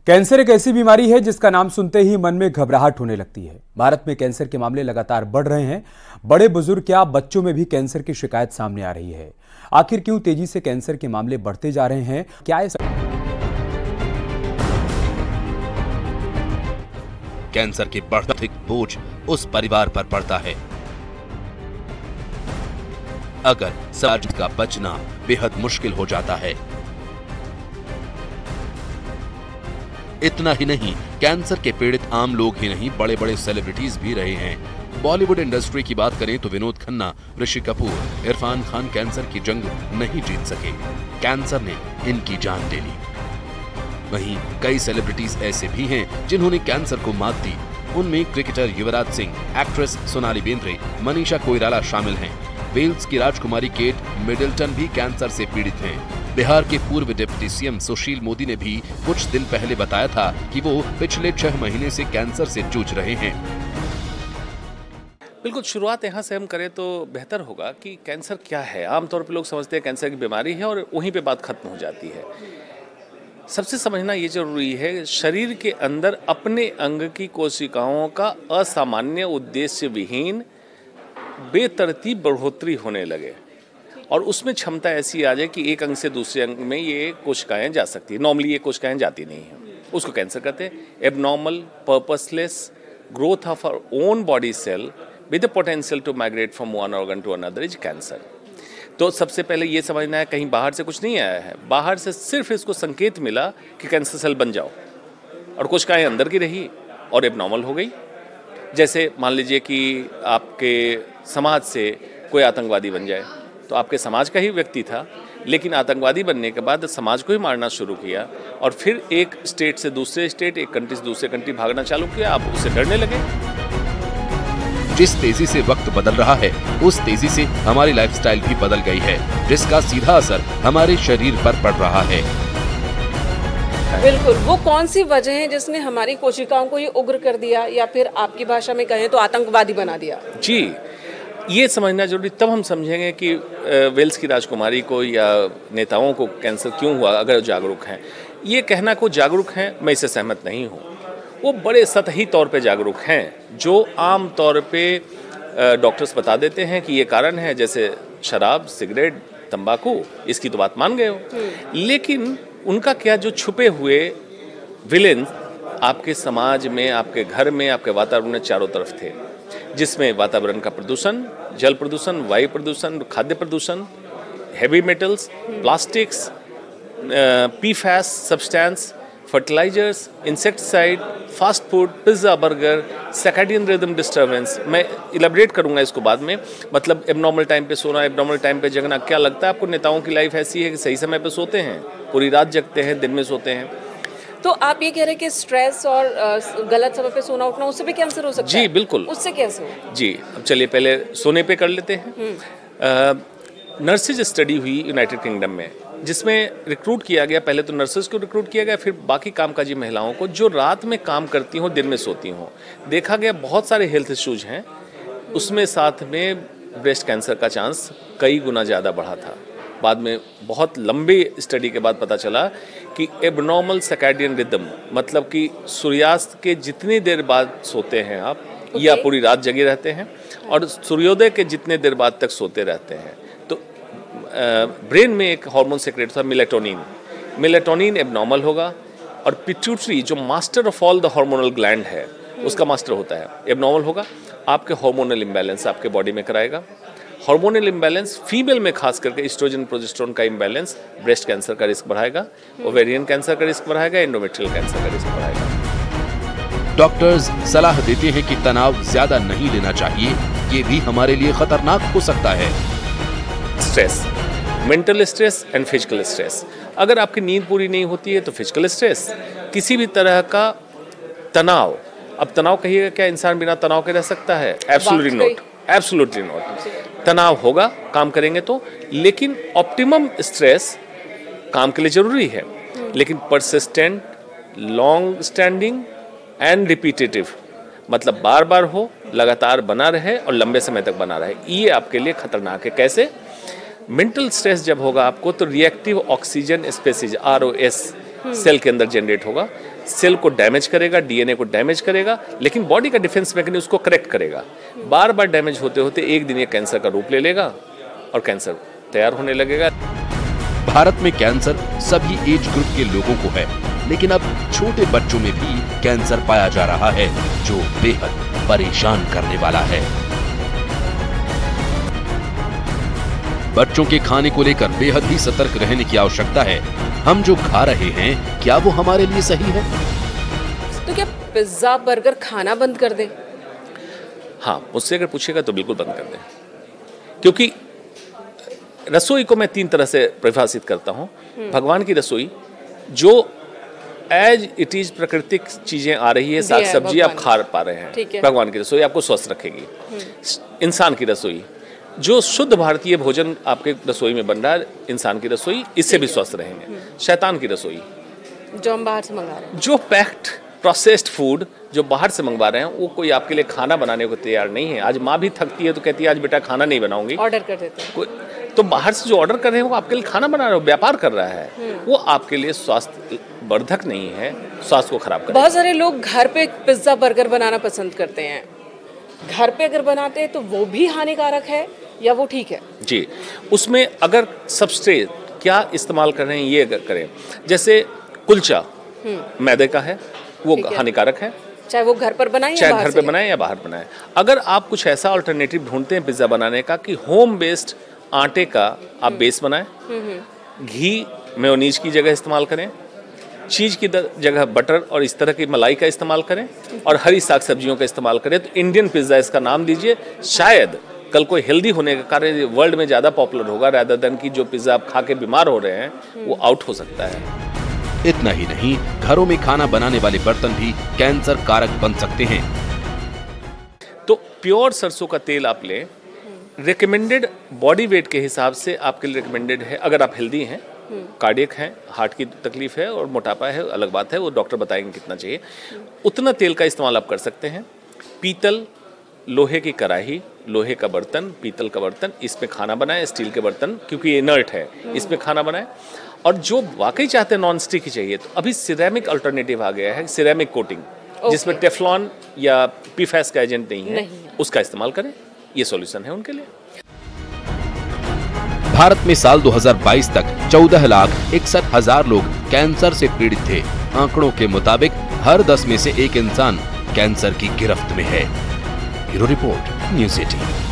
Cancer एक ऐसी बीमारी है जिसका नाम सुनते ही मन में घबराहट होने लगती है। भारत में कैंसर के मामले लगातार बढ़ रहे हैं। बड़े बुजुर्ग क्या बच्चों में भी कैंसर की शिकायत सामने आ रही है। आखिर क्यों तेजी से कैंसर के मामले बढ़ते जा रहे हैं? क्या कैंसर के बढ़ते बोझ उस परिवार पर पड़ता है। अगर समाज का बचना बेहद मुश्किल हो जाता है। इतना ही नहीं, कैंसर के पीड़ित आम लोग ही नहीं, बड़े बड़े सेलिब्रिटीज भी रहे हैं। बॉलीवुड इंडस्ट्री की बात करें तो विनोद खन्ना, ऋषि कपूर, इरफान खान कैंसर की जंग नहीं जीत सके। कैंसर ने इनकी जान ले ली। वहीं कई सेलिब्रिटीज ऐसे भी हैं जिन्होंने कैंसर को मात दी। उनमें क्रिकेटर युवराज सिंह, एक्ट्रेस सोनाली बेंद्रे, मनीषा कोइराला शामिल हैं। वेल्स की राजकुमारी केट मिडलटन भी कैंसर से पीड़ित हैं। बिहार के पूर्व डिप्टी सीएम सुशील मोदी ने भी कुछ दिन पहले बताया था कि वो पिछले 6 महीने से कैंसर से जूझ रहे हैं। बिल्कुल, शुरुआत यहाँ से हम करें तो बेहतर होगा कि कैंसर क्या है। आमतौर पर लोग समझते हैं कैंसर की बीमारी है और वहीं पे बात खत्म हो जाती है। सबसे समझना ये जरूरी है, शरीर के अंदर अपने अंग की कोशिकाओं का असामान्य उद्देश्य विहीन बेतरतीब बढ़ोतरी होने लगे और उसमें क्षमता ऐसी आ जाए कि एक अंग से दूसरे अंग में ये कोशिकाएं जा सकती है। नॉर्मली ये कोशिकाएं जाती नहीं हैं, उसको कैंसर कहते हैं। Abnormal purposeless growth of our own body cell with the potential to migrate from one organ to another is cancer. तो सबसे पहले ये समझना है, कहीं बाहर से कुछ नहीं आया है। बाहर से सिर्फ इसको संकेत मिला कि कैंसर सेल बन जाओ और कोशिकाएं अंदर की रही और एबनॉर्मल हो गई। जैसे मान लीजिए कि आपके समाज से कोई आतंकवादी बन जाए, तो आपके समाज का ही व्यक्ति था, लेकिन आतंकवादी बनने के बाद समाज को ही मारना शुरू किया और फिर एक स्टेट से दूसरे स्टेट, एक कंट्री से दूसरे कंट्री भागना चालू किया। आप उससे डरने लगे। जिस तेजी से वक्त बदल रहा है, उस तेजी से हमारी लाइफस्टाइल भी बदल गई है, जिसका सीधा असर हमारे शरीर पर पड़ रहा है। बिल्कुल, वो कौन सी वजह है जिसने हमारी कोशिकाओं को ये उग्र कर दिया, या फिर आपकी भाषा में कहें तो आतंकवादी बना दिया? जी, ये समझना जरूरी, तब हम समझेंगे कि वेल्स की राजकुमारी को या नेताओं को कैंसर क्यों हुआ, अगर जागरूक हैं। ये कहना को जागरूक हैं, मैं इससे सहमत नहीं हूँ। वो बड़े सतही तौर पे जागरूक हैं, जो आम तौर पे डॉक्टर्स बता देते हैं कि ये कारण है, जैसे शराब, सिगरेट, तंबाकू, इसकी तो बात मान गए हो। लेकिन उनका क्या, जो छुपे हुए विलेन आपके समाज में, आपके घर में, आपके वातावरण में चारों तरफ थे, जिसमें वातावरण का प्रदूषण, जल प्रदूषण, वायु प्रदूषण, खाद्य प्रदूषण, heavy metals, plastics, PFAS substance, fertilizers, insecticide, fast food, pizza, burger, circadian rhythm disturbance. मैं इलेबरेट करूंगा इसको बाद में। मतलब एबनॉर्मल टाइम पे सोना, एबनॉर्मल टाइम पे जगना। क्या लगता है आपको नेताओं की लाइफ ऐसी है कि सही समय पे सोते हैं, पूरी रात जगते हैं, दिन में सोते हैं? तो आप ये कह रहे हैं कि स्ट्रेस और गलत समय पे सोना उठना, उससे भी कैंसर हो सकता है? जी बिल्कुल। उससे कैसे हो? जी, अब चलिए पहले सोने पे कर लेते हैं। नर्सेज स्टडी हुई यूनाइटेड किंगडम में, जिसमें रिक्रूट किया गया, पहले तो नर्सेज को रिक्रूट किया गया, फिर बाकी कामकाजी महिलाओं को जो रात में काम करती हों, दिन में सोती हों। देखा गया बहुत सारे हेल्थ इश्यूज हैं, उसमें साथ में ब्रेस्ट कैंसर का चांस कई गुना ज़्यादा बढ़ा था। बाद में बहुत लंबे स्टडी के बाद पता चला कि एबनॉर्मल सर्कैडियन रिदम, मतलब कि सूर्यास्त के जितनी देर बाद सोते हैं आप, या पूरी रात जगे रहते हैं, और सूर्योदय के जितने देर बाद तक सोते रहते हैं, तो ब्रेन में एक हार्मोन सेक्रेट होता है मेलेटोनिन एबनॉर्मल होगा, और पिट्यूटरी जो master of all the hormonal gland है, उसका मास्टर होता है, एबनॉर्मल होगा। आपके हार्मोनल इम्बैलेंस आपके बॉडी में कराएगा। हार्मोनल इम्बैलेंस फीमेल में खास करके एस्ट्रोजन प्रोजेस्टेरोन का इम्बैलेंस ब्रेस्ट कैंसर का रिस्क बढ़ाएगा, ओवेरियन कैंसर का रिस्क बढ़ाएगा, एंडोमेट्रियल कैंसर का रिस्क बढ़ाएगा। डॉक्टर्स सलाह देते हैं कि तनाव ज्यादा नहीं लेना चाहिए, ये भी हमारे लिए खतरनाक हो सकता है। Stress, mental stress and physical stress. अगर आपकी नींद पूरी नहीं होती है तो फिजिकल स्ट्रेस, किसी भी तरह का तनाव। अब तनाव कहिएगा, क्या इंसान बिना तनाव के रह सकता है? Absolutely not, absolutely not. तनाव होगा काम करेंगे तो, लेकिन ऑप्टिमम स्ट्रेस काम के लिए जरूरी है, लेकिन persistent, long standing and repetitive, मतलब बार बार हो, लगातार बना रहे और लंबे समय तक बना रहे, ये आपके लिए खतरनाक है। कैसे? मेंटल स्ट्रेस जब होगा आपको, तो reactive oxygen species ROS cell के अंदर जनरेट होगा, सेल को डैमेज करेगा, डीएनए को डैमेज करेगा, लेकिन बॉडी का डिफेंस मैकेनिज्म उसको करेक्ट करेगा। बार बार डैमेज होते होते एक दिन ये कैंसर का रूप ले लेगा और कैंसर तैयार होने लगेगा। भारत में कैंसर सभी एज ग्रुप के लोगों को है, लेकिन अब छोटे बच्चों में भी कैंसर पाया जा रहा है, जो बेहद परेशान करने वाला है। बच्चों के खाने को लेकर बेहद ही सतर्क रहने की आवश्यकता है। हम जो खा रहे हैं, क्या वो हमारे लिए सही है? तो क्या पिज्जा बर्गर खाना बंद कर दें? हाँ, मुझसे अगर पूछेगा तो बिल्कुल बंद कर दें, क्योंकि रसोई को मैं 3 तरह से परिभाषित करता हूँ। भगवान की रसोई, जो एज इट इज प्राकृतिक चीजें आ रही है, साग सब्जी आप खा पा रहे हैं, भगवान की रसोई आपको स्वस्थ रखेगी। इंसान की रसोई, जो शुद्ध भारतीय भोजन आपके रसोई में बन रहा है, इंसान की रसोई, इससे भी स्वस्थ रहेंगे। शैतान की रसोई, जो हम बाहर से मंगा रहे हैं, जो पैक्ड प्रोसेस्ड फूड जो बाहर से मंगवा रहे हैं, वो कोई आपके लिए खाना बनाने को तैयार नहीं है। आज माँ भी थकती है तो कहती है आज बेटा खाना नहीं बनाऊंगी, ऑर्डर कर देते हैं। तो बाहर से जो ऑर्डर कर रहे हैं वो आपके लिए खाना बना रहे हो, व्यापार कर रहा है, वो आपके लिए स्वास्थ्य वर्धक नहीं है, स्वास्थ्य को खराब कर। बहुत सारे लोग घर पे पिज्जा बर्गर बनाना पसंद करते हैं। घर पे अगर बनाते हैं तो वो भी हानिकारक है या वो ठीक है? जी, उसमें अगर सबस्ट्रेट क्या इस्तेमाल कर रहे हैं ये अगर करें, जैसे कुलचा मैदे का है, वो हानिकारक है, चाहे वो घर पर बनाए, चाहे घर पे बनाए या बाहर बनाए। अगर आप कुछ ऐसा अल्टरनेटिव ढूंढते हैं पिज्जा बनाने का कि होम बेस्ड आटे का आप बेस बनाएं, घी मेयोनीज की जगह इस्तेमाल करें, चीज की जगह बटर और इस तरह की मलाई का इस्तेमाल करें, और हरी साग सब्जियों का इस्तेमाल करें, तो इंडियन पिज्जा इसका नाम दीजिए। शायद कल को हेल्दी होने के कारण वर्ल्ड में ज़्यादा पॉपुलर होगा, रादर देन की जो पिज्जा आप खा के बीमार हो रहे हैं वो आउट हो सकता है। इतना ही नहीं, घरों में खाना बनाने वाले बर्तन भी कैंसर कारक बन सकते हैं। तो प्योर सरसों का तेल आप लें, रिकमेंडेड बॉडी वेट के हिसाब से आपके लिए रिकमेंडेड है। अगर आप हेल्दी हैं, कार्डियक हैं, हार्ट की तकलीफ है और मोटापा है, अलग बात है, वो डॉक्टर बताएंगे कितना चाहिए, उतना तेल का इस्तेमाल आप कर सकते हैं। पीतल, लोहे की कढ़ाई, लोहे का बर्तन, पीतल का बर्तन, इसमें खाना बनाएं। स्टील के बर्तन क्योंकि ये इनर्ट है, इसमें खाना बनाएं। और जो वाकई चाहते हैं नॉन स्टिक ही चाहिए, तो अभी सिरेमिक अल्टरनेटिव आ गया है, सिरेमिक कोटिंग, जिसमें टेफ्लॉन या पीफैस का एजेंट नहीं है, उसका इस्तेमाल करें। ये सॉल्यूशन है उनके लिए। भारत में साल 2022 तक 14,61,000 लोग कैंसर से पीड़ित थे। आंकड़ों के मुताबिक हर 10 में से एक इंसान कैंसर की गिरफ्त में है। Bureau report, news 18।